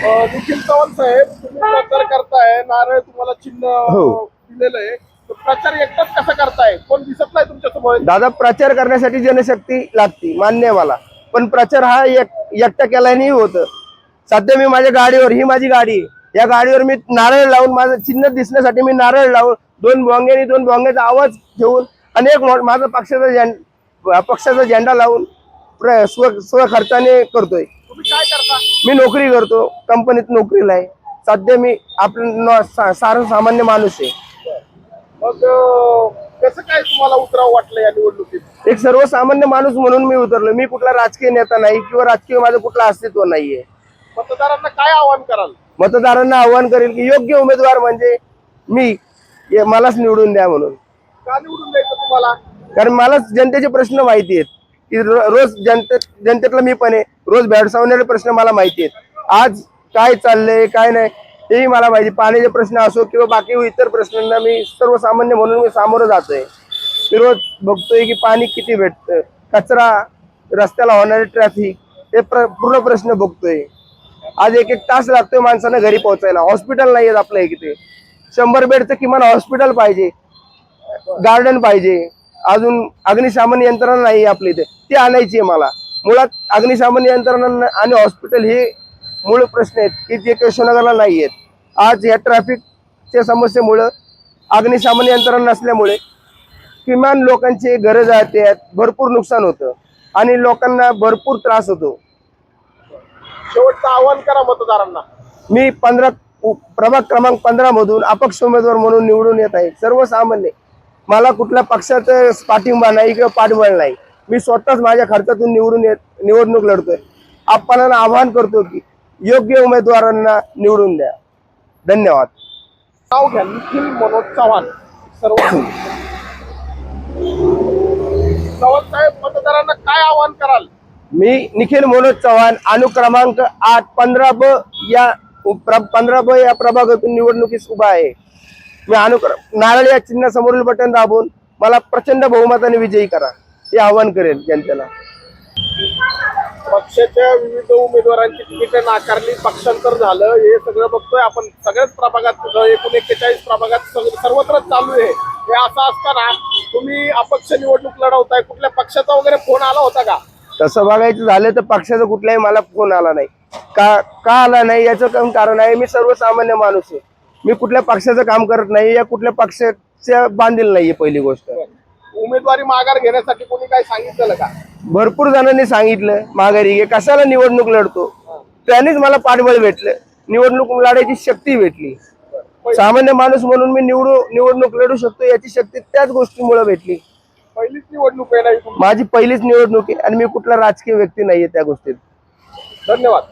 निखिल चव्हाण साहेब, तुम्ही प्रचार करताय, नारळ तुम्हाला चिन्ह हो. दिलेलं आहे. तर प्रचार एकटाच कसा करताय? कोण दिसत नाही तुमच्या समोर? दादा, प्रचार करण्यासाठी जनशक्ती लागती, मान्य आहे मला. पण प्रचार हा एकटा केल्याने होत. सध्या मी माझ्या गाडीवर, ही माझी गाडी आहे, या गाडीवर मी नारळ लावून, माझं चिन्ह दिसण्यासाठी मी नारळ लावून, दोन भोंग्याचा आवाज घेऊन, अनेक माझा पक्षाचा झेंडा लावून स्वखर्चाने करतोय. तुम्ही काय करता? मी नोकरी करतो, कंपनीत नोकरीला आहे. सध्या मी सामान्य माणूस आहे. मग कसं काय तुम्हाला उतरावं वाटलं या निवडणुकीत? एक सर्वसामान्य माणूस म्हणून मी उतरलो. मी कुठला राजकीय नेता नाही किंवा राजकीय माझं कुठलं अस्तित्व नाहीये. मतदारांना काय आवाहन कराल? मतदारांना आव्हान करेल की योग्य उमेदवार म्हणजे मी, मलाच निवडून द्या म्हणून. का निवडून द्यायचं तुम्हाला? कारण मला जनतेचे प्रश्न माहिती आहेत की रोज जनतेतला मी पण आहे. रोज भेडसावणारे प्रश्न मला माहिती आहेत. आज काय चाललंय काय नाही तेही मला माहिती. पाण्याचे प्रश्न असो किंवा बाकी इतर प्रश्नांना मी सर्वसामान्य म्हणून मी सामोरं जातोय. मी रोज बघतोय की पाणी किती भेटतं, कचरा, रस्त्याला होणारे ट्रॅफिक, हे पूर्ण प्रश्न बघतोय. आज एक तास लागतोय माणसानं घरी पोहोचायला. हॉस्पिटल नाही आहेत आपल्या इथे. 100 बेडचं किमान हॉस्पिटल पाहिजे, गार्डन पाहिजे. अजून अग्निशमन यंत्रणा नाही आपल्या इथे, ती आणायची आहे मला. मुळात अग्निशमन यंत्रणा आणि हॉस्पिटल हे मूळ प्रश्न आहेत की जे कृष्णनगरला नाही आहेत. आज या ट्रॅफिकच्या समस्येमुळं, अग्निशमन यंत्रणा नसल्यामुळे किमान लोकांची घरं जातात, भरपूर नुकसान होतं आणि लोकांना भरपूर त्रास होतो. शेवटचं आवाहन करा मतदारांना. मी प्रभाग क्रमांक 15 मधून अपक्ष उमेदवार म्हणून निवडून येत आहे. सर्वसामान्य, मला कुठल्या पक्षाचं पाठिंबा नाही किंवा पाठबळ नाही. मी स्वतःच माझ्या खर्चातून निवडणूक लढतोय. आपल्याला आवाहन करतो की योग्य उमेदवारांना निवडून द्या. धन्यवाद. नाव घ्या. निखिल मनोज चव्हाण. चव्हाण साहेब, मतदारांना काय आवाहन कराल? मी निखिल मनोज चव्हाण, अनुक्रमांक 8 15 ब या 15 ब या प्रभागातून निवडणुकीस उभा आहे. मी नारळ या चिन्ह समोरील बटन दाबून मला प्रचंड बहुमताने विजयी करा हे आवाहन करेल जनतेला. पक्षाच्या विविध उमेदवारांची तिकीट नाकारली, पक्षांतर झालं, हे सगळं बघतोय आपण. सगळ्याच प्रभागात, एकूण 41 प्रभागात सर्वत्र चालू आहे. हे असं असताना तुम्ही अपक्ष निवडणूक लढवताय, कुठल्या पक्षाचा वगैरे फोन आला होता का? तसं बघायचं झालं तर पक्षाचा कुठलाही मला फोन आला नाही. का आला नाही याचं कारण आहे, मी सर्वसामान्य माणूस आहे. मी कुठल्या पक्षाचं काम करत नाही, या कुठल्या पक्षाच्या बांधील नाहीये. पहिली गोष्ट, उमेदवारी माघार घेण्यासाठी कोणी काय सांगितलं का? भरपूर जणांनी सांगितलं माघारी घे, कशाला निवडणूक लढतो. त्यांनीच मला पाठबळ भेटलं, निवडणूक लढायची शक्ती भेटली. सामान्य माणूस म्हणून मी निवडणूक लढू शकतो याची शक्ती त्याच गोष्टीमुळे भेटली. पहिलीच निवडणूक आहे ना? माझी पहिलीच निवडणूक आहे आणि मी कुठला राजकीय व्यक्ती नाहीये त्या गोष्टीत. धन्यवाद.